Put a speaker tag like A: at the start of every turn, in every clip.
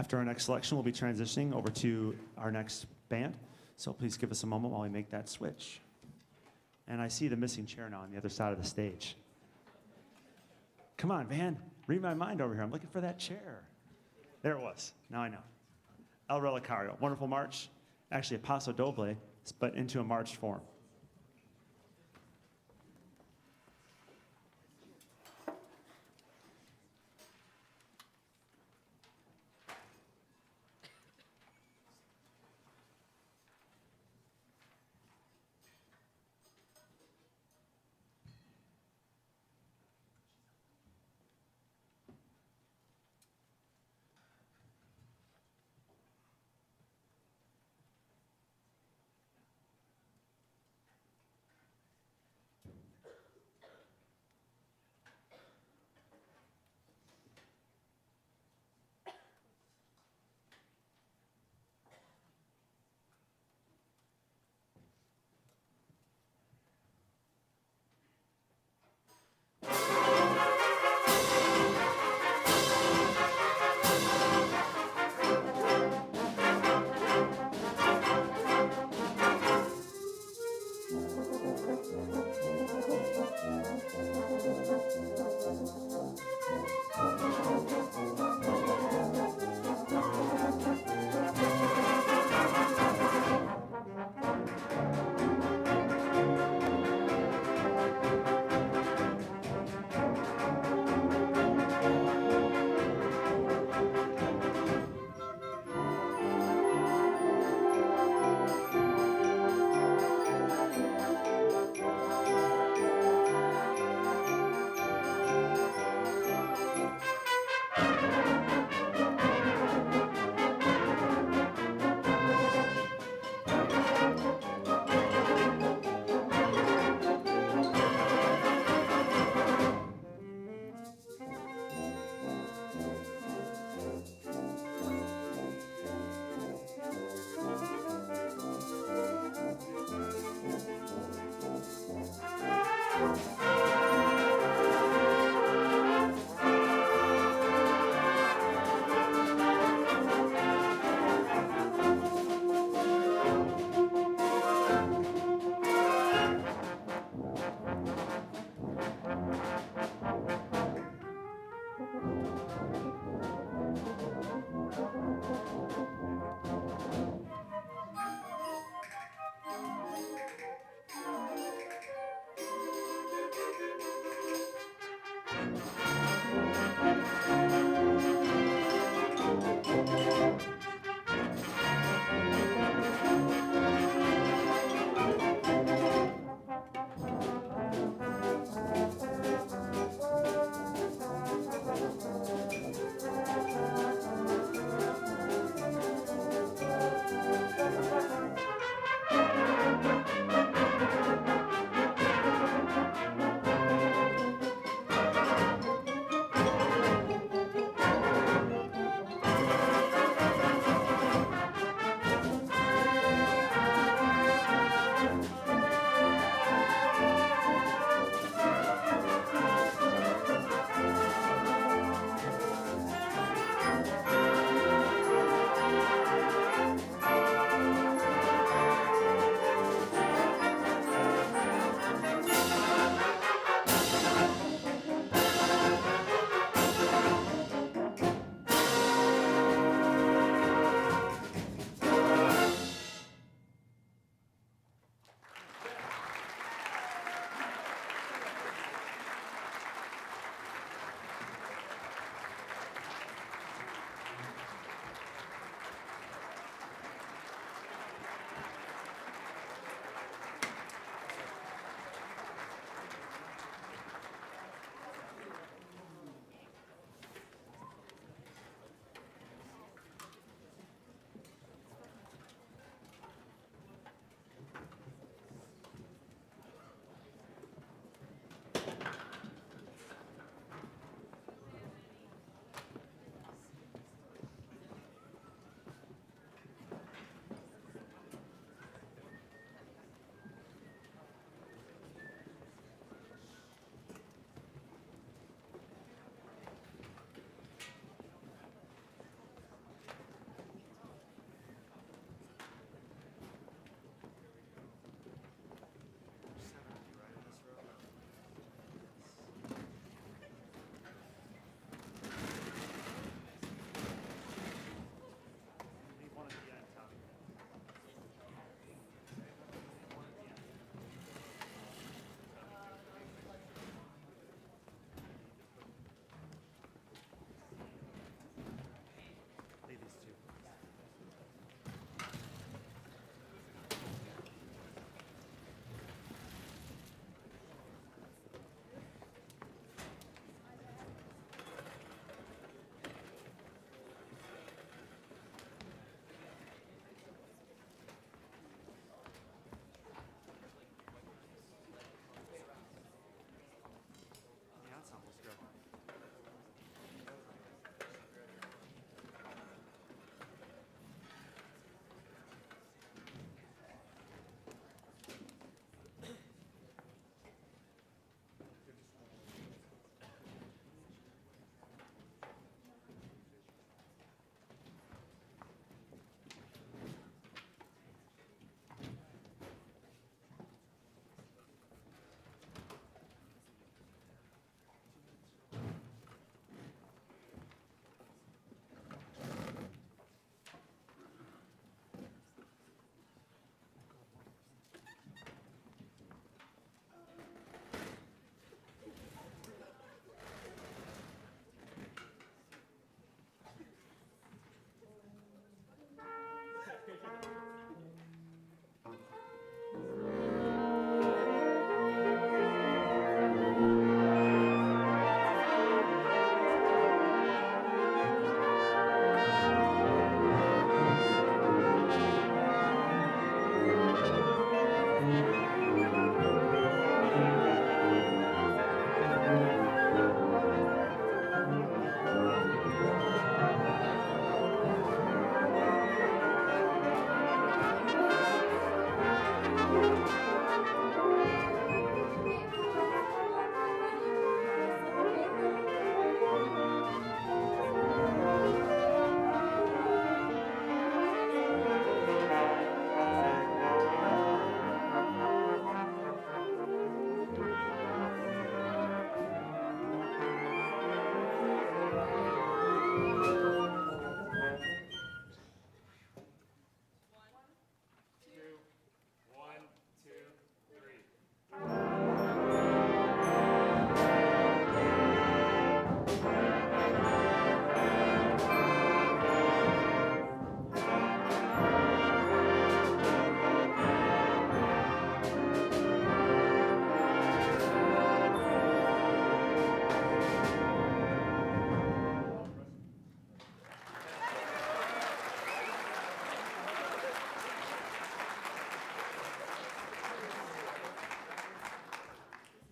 A: After our next selection, we'll be transitioning over to our next band. So please give us a moment while we make that switch. And I see the missing chair now on the other side of the stage. Come on, Van, read my mind over here. I'm looking for that chair. There it was. Now I know. El Relicario, wonderful march. Actually a paso doble, but into a march form.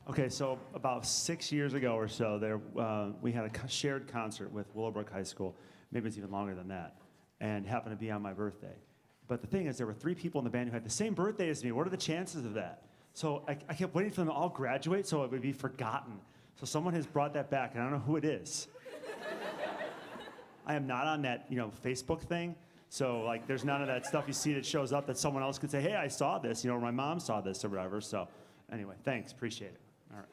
A: Okay, so about 6 years ago or so, we had a shared concert with Willowbrook High School. Maybe it's even longer than that, and happened to be on my birthday. But the thing is, there were 3 people in the band who had the same birthday as me. What are the chances of that? So I kept waiting for them to all graduate so it would be forgotten. So someone has brought that back, and I don't know who it is. I am not on that, Facebook thing. So like, there's none of that stuff you see that shows up that someone else could say, hey, I saw this, or my mom saw this or whatever. So anyway, thanks, appreciate it. All right.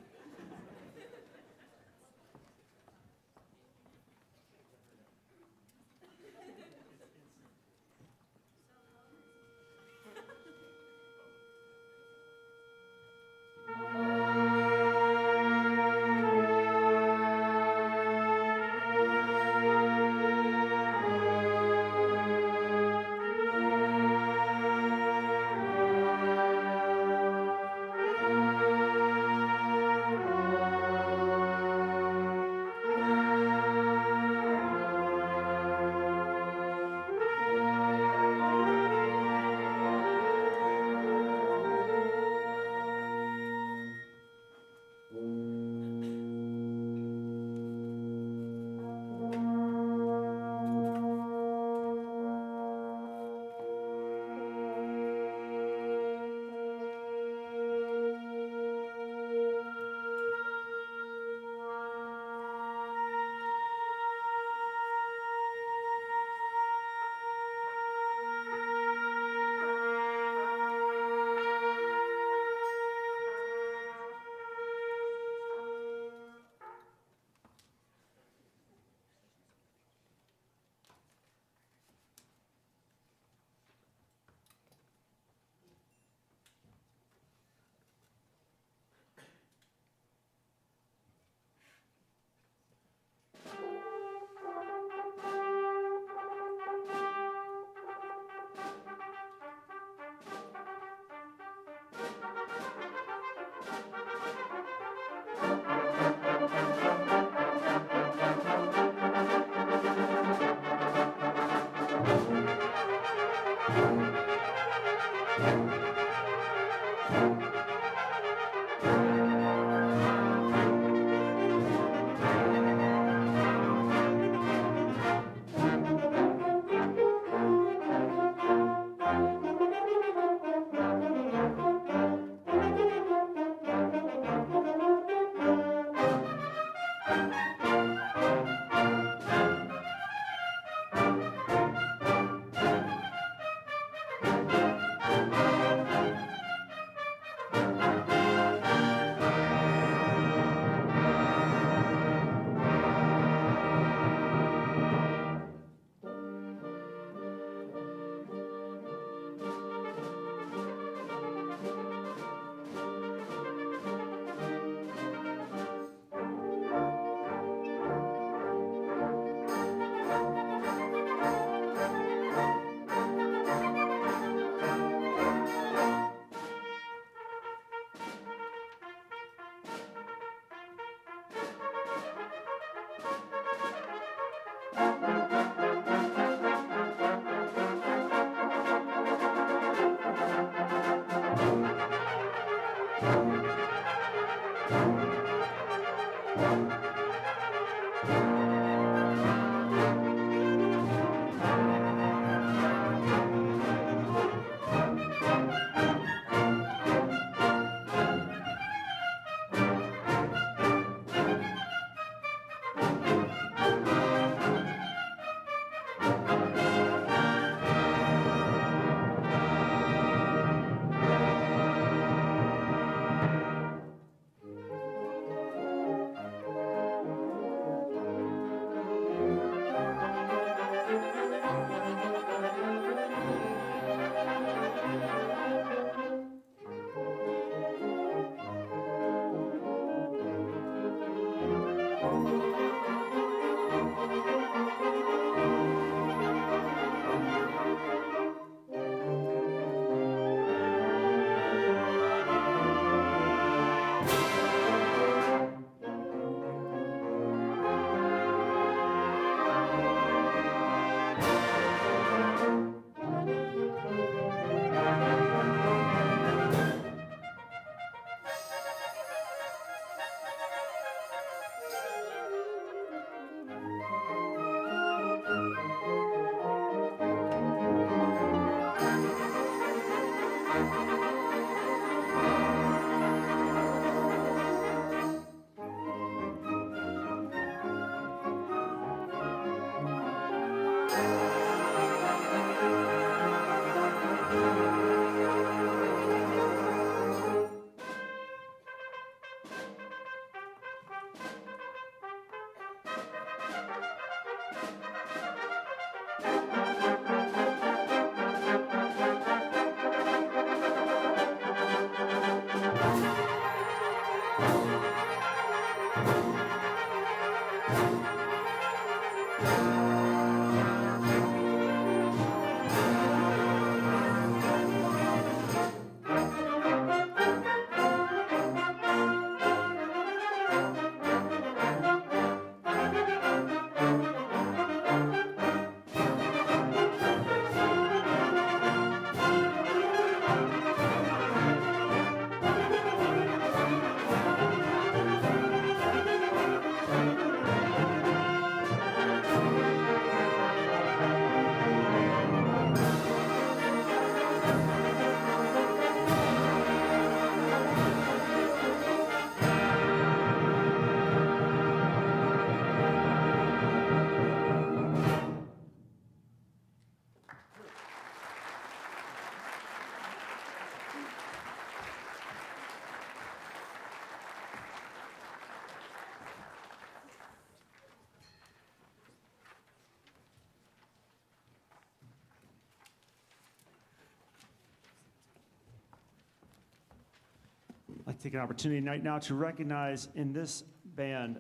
A: I'd take an opportunity right now to recognize in this band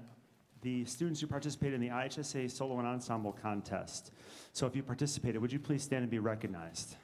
A: the students who participated in the IHSA Solo and Ensemble Contest. So if you participated, would you please stand and be recognized?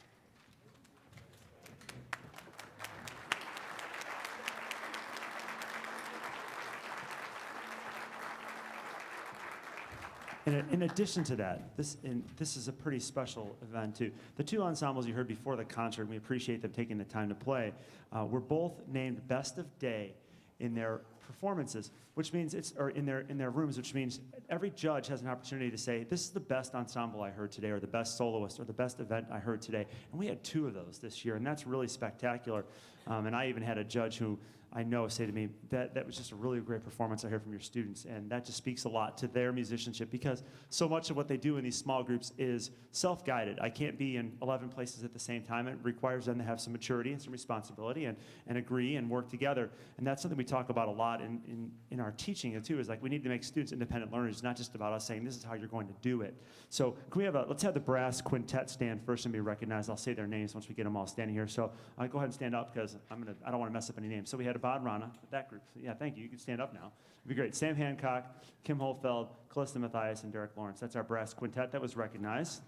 A: In addition to that, this is a pretty special event too. The two ensembles you heard before the concert, and we appreciate them taking the time to play, were both named Best of Day in their performances, which means or in their rooms, which means every judge has an opportunity to say, this is the best ensemble I heard today, or the best soloist, or the best event I heard today. And we had two of those this year, and that's really spectacular. And I even had a judge who I know say to me, that was just a really great performance I heard from your students, and that just speaks a lot to their musicianship, because so much of what they do in these small groups is self-guided. I can't be in 11 places at the same time. It requires them to have some maturity and some responsibility and agree and work together, and that's something we talk about a lot in our teaching too, is like we need to make students independent learners. It's not just about us saying this is how you're going to do it. So can we have let's have the brass quintet stand first and be recognized. I'll say their names once we get them all standing here. So go ahead and stand up, because I don't want to mess up any names. So we had Abad Rana, that group. Yeah, thank you. You can stand up now. It'd be great. Sam Hancock, Kim Holfeld, Callista Mathias, and Derek Lawrence. That's our brass quintet that was recognized.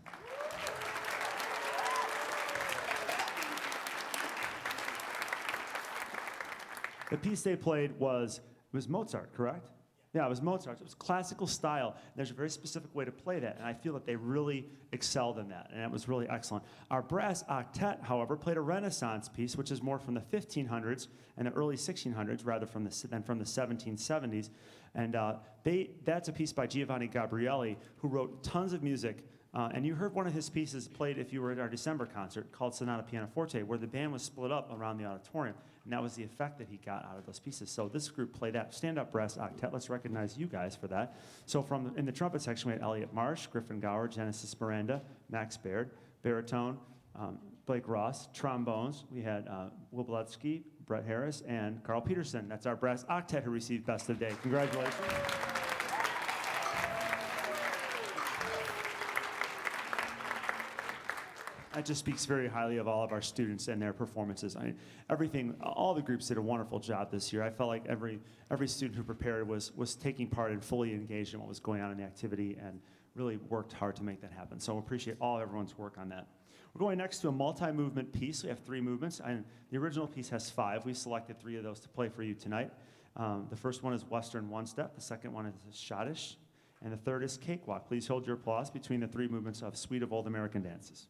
A: The piece they played was Mozart, correct? Yeah, it was Mozart. It was classical style. There's a very specific way to play that, and I feel that they really excelled in that, and it was really excellent. Our brass octet, however, played a Renaissance piece, which is more from the 1500s and the early 1600s rather than from the 1770s. And that's a piece by Giovanni Gabrielli, who wrote tons of music. And you heard one of his pieces played if you were at our December concert called Sonata Pianoforte, where the band was split up around the auditorium. And that was the effect that he got out of those pieces. So this group played that stand-up brass octet. Let's recognize you guys for that. So in the trumpet section, we had Elliot Marsh, Griffin Gower, Genesis Miranda, Max Baird. Baritone, Blake Ross. Trombones, we had Will Bletsky, Brett Harris, and Carl Peterson. That's our brass octet who received Best of Day. Congratulations. That just speaks very highly of all of our students and their performances. I mean, all the groups did a wonderful job this year. I felt like every student who prepared was taking part and fully engaged in what was going on in the activity, and really worked hard to make that happen. So I appreciate everyone's work on that. We're going next to a multi-movement piece. We have 3 movements, and the original piece has 5. We selected 3 of those to play for you tonight. The first one is Western One-Step, the second one is Schottish, and the third is Cakewalk. Please hold your applause between the 3 movements of Suite of Old American Dances.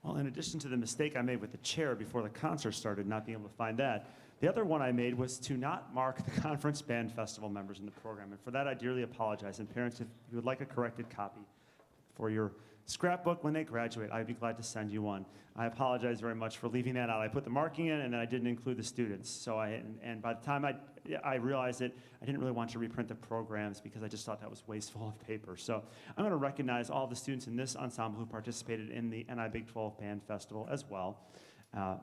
A: Well, in addition to the mistake I made with the chair before the concert started, not being able to find that, the other one I made was to not mark the Conference Band Festival members in the program. And for that, I dearly apologize. And parents, if you would like a corrected copy for your scrapbook when they graduate, I'd be glad to send you one. I apologize very much for leaving that out. I put the marking in, and then I didn't include the students. So and by the time I realized it, I didn't really want to reprint the programs because I just thought that was wasteful of paper. So I'm going to recognize all the students in this ensemble who participated in the NI Big 12 Band Festival as well.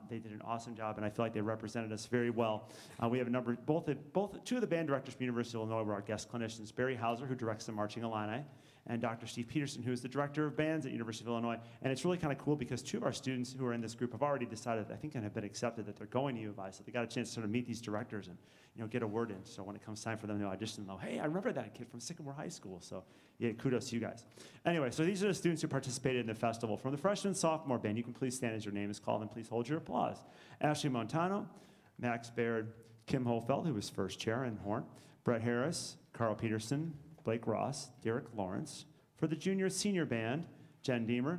A: They did an awesome job, and I feel like they represented us very well. We have a number, two of the band directors from University of Illinois were our guest clinicians, Barry Hauser, who directs the Marching Illini, and Dr. Steve Peterson, who is the director of bands at University of Illinois. And it's really kind of cool because two of our students who are in this group have already decided, I think, and have been accepted that they're going to U of I, so they got a chance to sort of meet these directors and get a word in. So when it comes time for them to audition, they'll, hey, I remember that kid from Sycamore High School. So yeah, kudos to you guys. Anyway, so these are the students who participated in the festival. From the freshman and sophomore band, you can please stand as your name is called and please hold your applause. Ashley Montano, Max Baird, Kim Hofeld, who was first chair in horn, Brett Harris, Carl Peterson, Blake Ross, Derek Lawrence. For the junior senior band, Jen Deemer,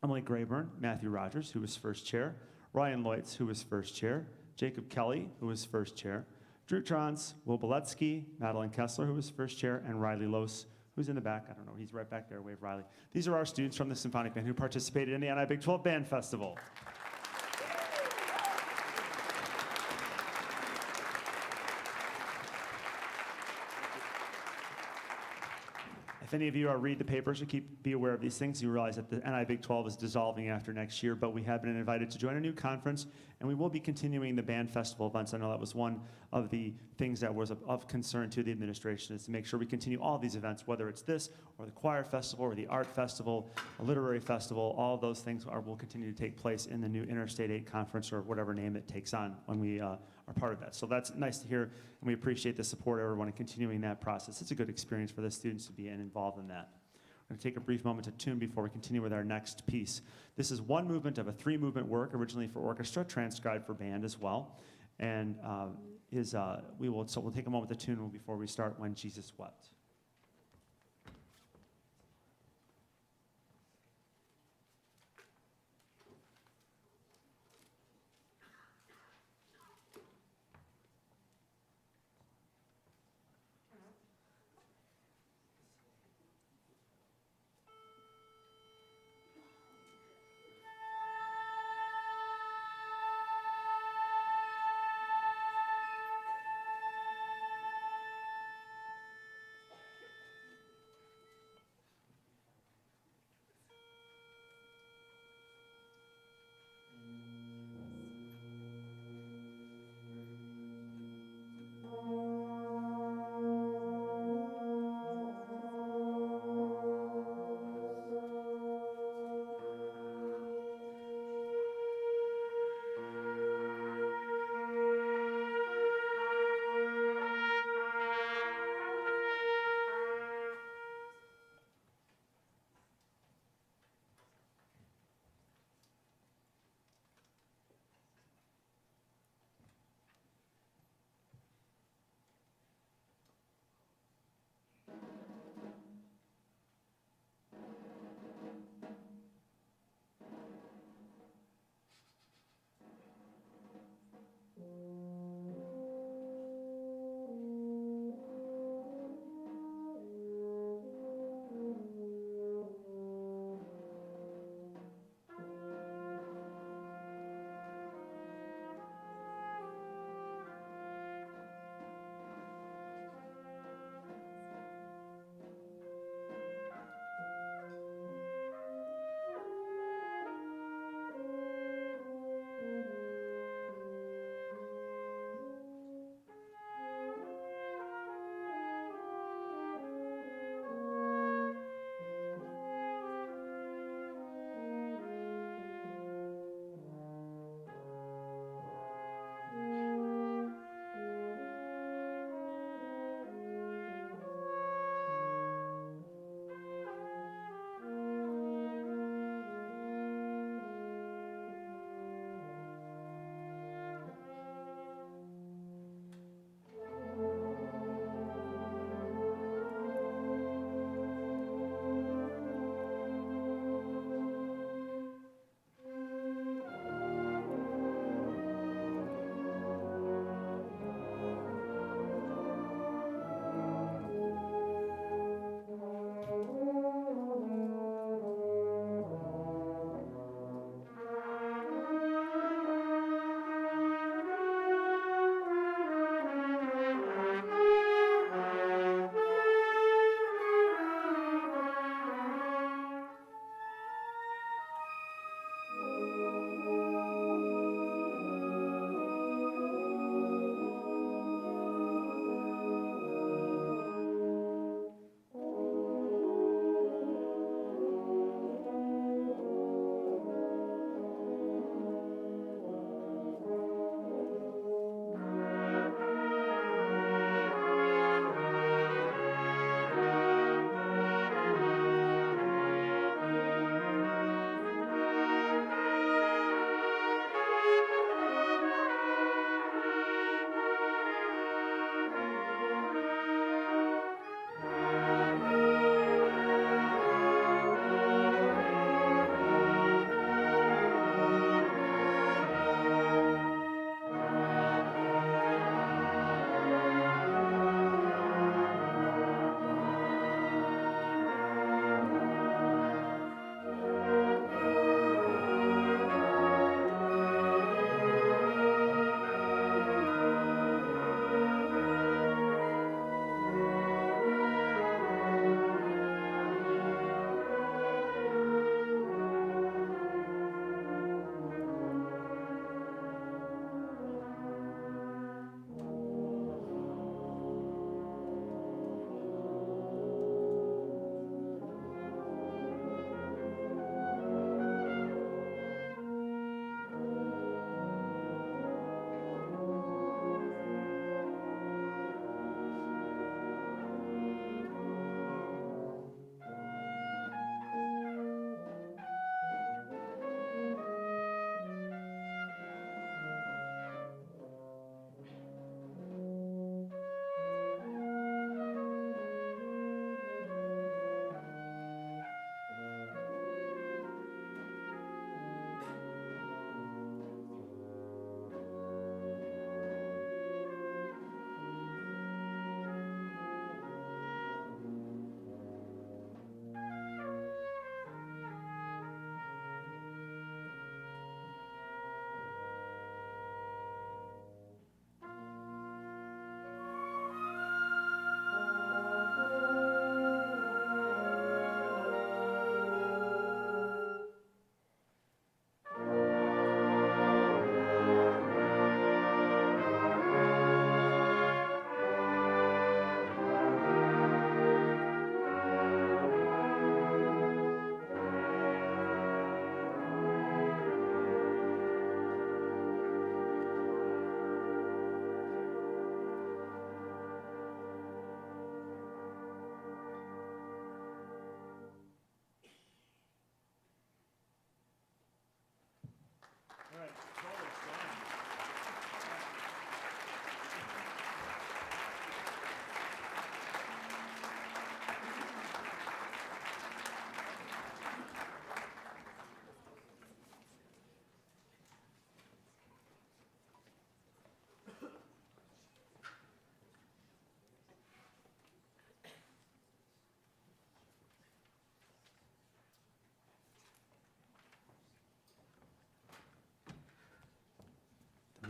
A: Emily Grayburn, Matthew Rogers, who was first chair, Ryan Leutz, who was first chair, Jacob Kelly, who was first chair, Drew Trons, Will Beletsky, Madeline Kessler, who was first chair, and Riley Lose, who's in the back. I don't know, he's right back there. Wave Riley. These are our students from the symphonic band who participated in the NI Big 12 Band Festival. If any of you read the papers or be aware of these things, you realize that the NI Big 12 is dissolving after next year, but we have been invited to join a new conference, and we will be continuing the band festival events. I know that was one of the things that was of concern to the administration, is to make sure we continue all of these events, whether it's this or the choir festival or the art festival, a literary festival. All of those things will continue to take place in the new Interstate 8 conference, or whatever name it takes on when we are part of that. So that's nice to hear, and we appreciate the support of everyone in continuing that process. It's a good experience for the students to be involved in that. We're going to take a brief moment to tune before we continue with our next piece. This is one movement of a three-movement work, originally for orchestra, transcribed for band as well. And we'll take a moment to tune before we start When Jesus Wept.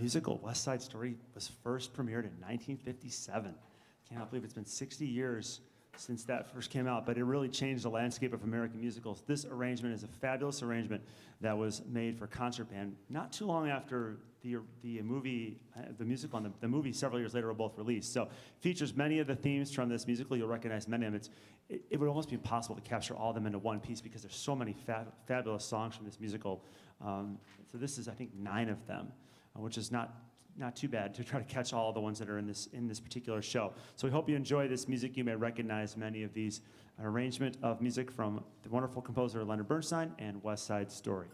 A: musical, West Side Story, was first premiered in 1957. Cannot believe it's been 60 years since that first came out, but it really changed the landscape of American musicals. This arrangement is a fabulous arrangement that was made for concert band not too long after the movie, the musical and the movie several years later were both released. So it features many of the themes from this musical. You'll recognize many of them. It would almost be impossible to capture all of them into one piece because there's so many fabulous songs from this musical. So this is, I think, 9 of them, which is not too bad to try to catch all the ones that are in this particular show. So we hope you enjoy this music. You may recognize many of these, an arrangement of music from the wonderful composer Leonard Bernstein and West Side Story.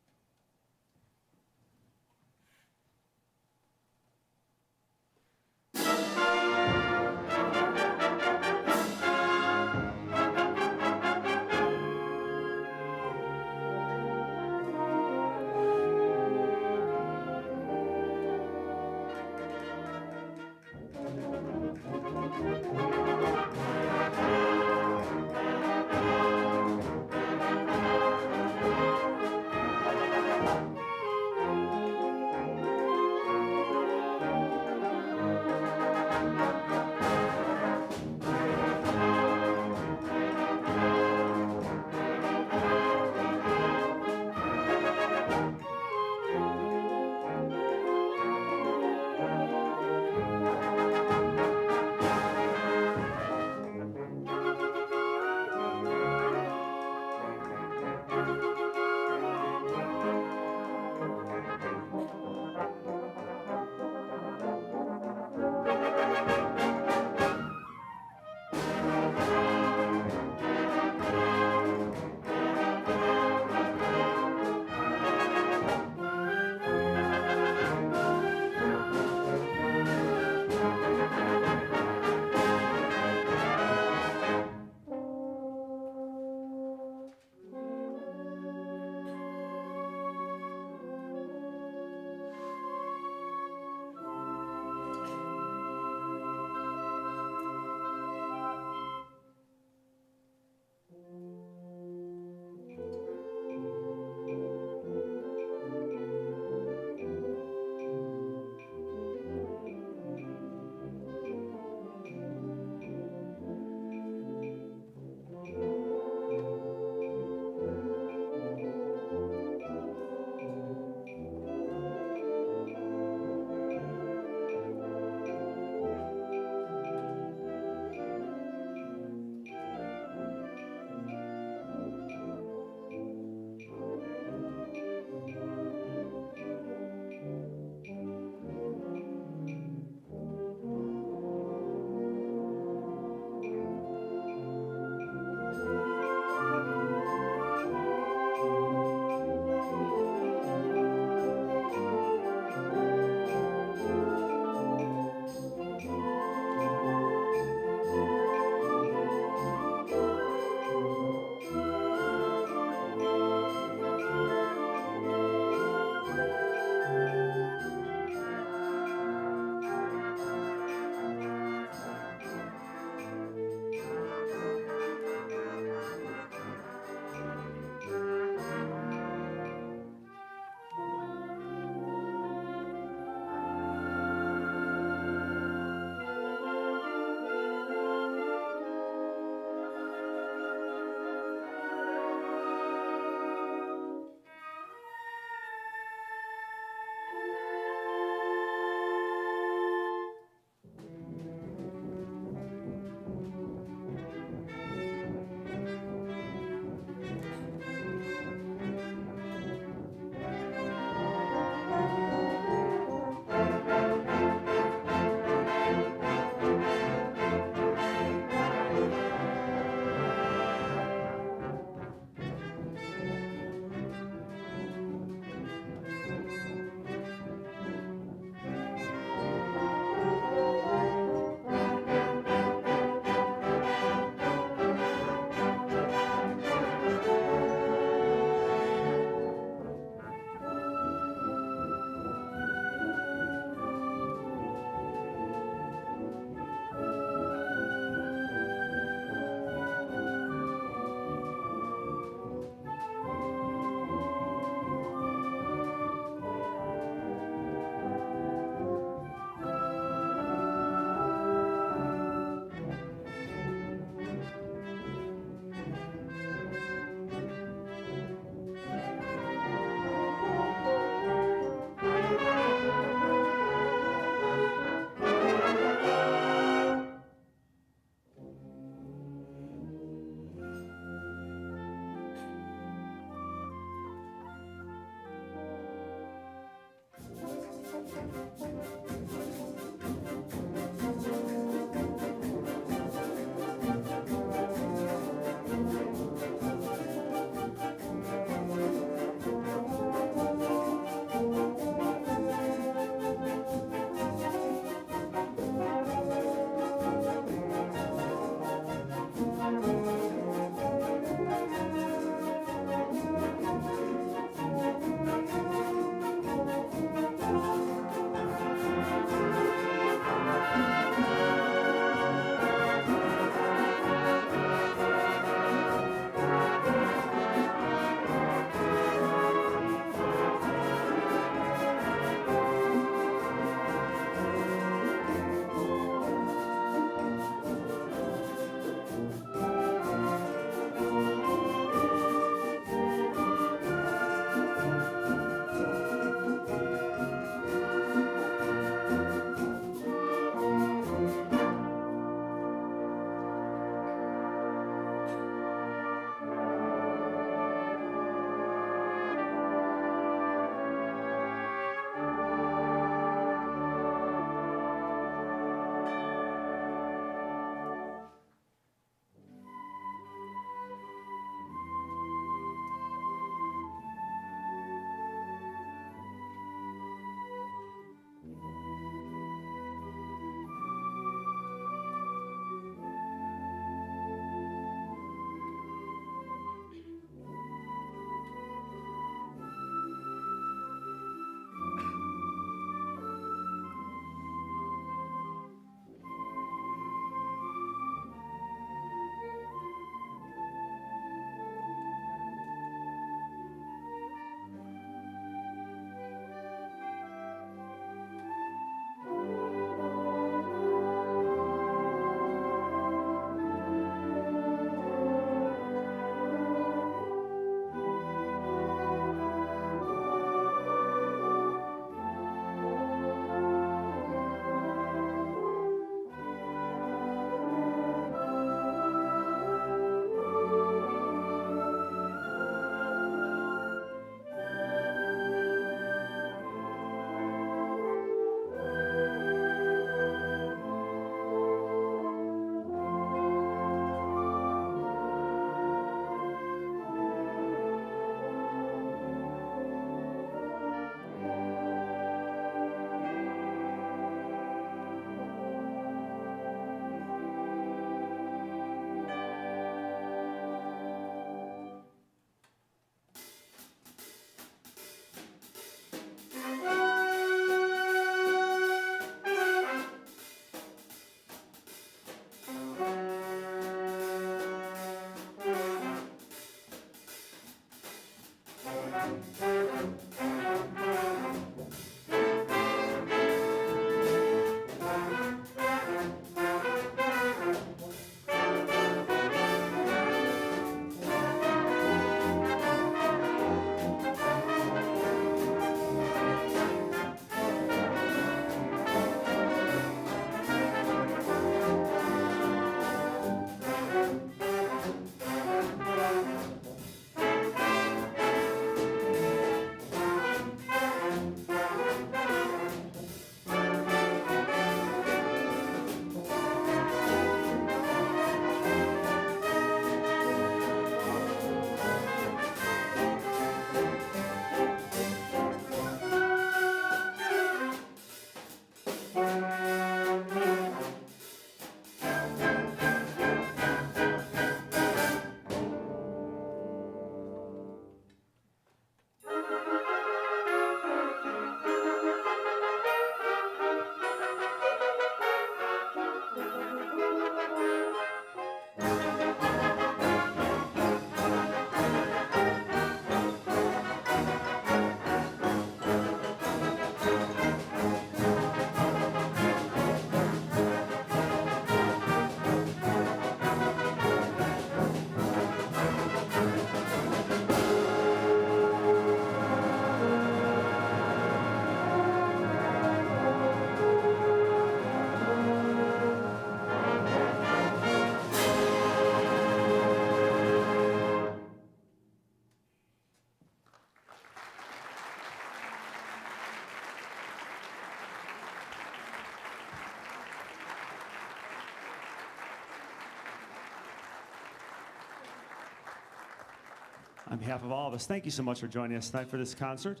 A: On behalf of all of us, thank you so much for joining us tonight for this concert.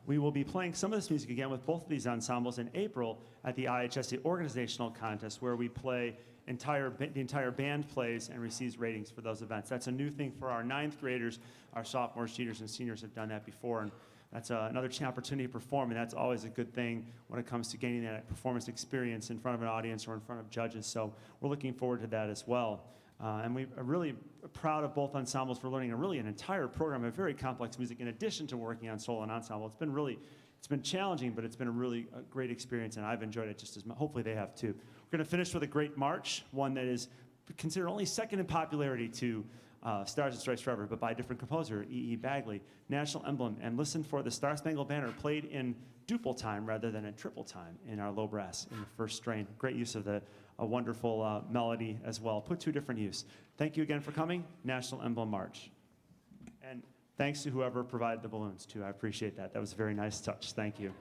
A: We will be playing some of this music again with both of these ensembles in April at the IHSA Organizational Contest, where we play the entire band plays and receives ratings for those events. That's a new thing for our 9th graders. Our sophomores, juniors, and seniors have done that before, and that's another opportunity to perform, and that's always a good thing when it comes to gaining that performance experience in front of an audience or in front of judges. So we're looking forward to that as well. And we are really proud of both ensembles for learning an entire program of very complex music in addition to working on solo and ensemble. It's been challenging, but it's been a great experience, and I've enjoyed it just as much. Hopefully they have too. We're going to finish with a great march, one that is considered only second in popularity to Stars and Stripes Forever, but by a different composer, E.E. Bagley, National Emblem, and listen for the Star Spangled Banner played in duple time rather than in triple time in our low brass in the first strain. Great use of a wonderful melody as well, put to different use. Thank you again for coming, National Emblem March. And thanks to whoever provided the balloons too, I appreciate that. That was a very nice touch, thank you.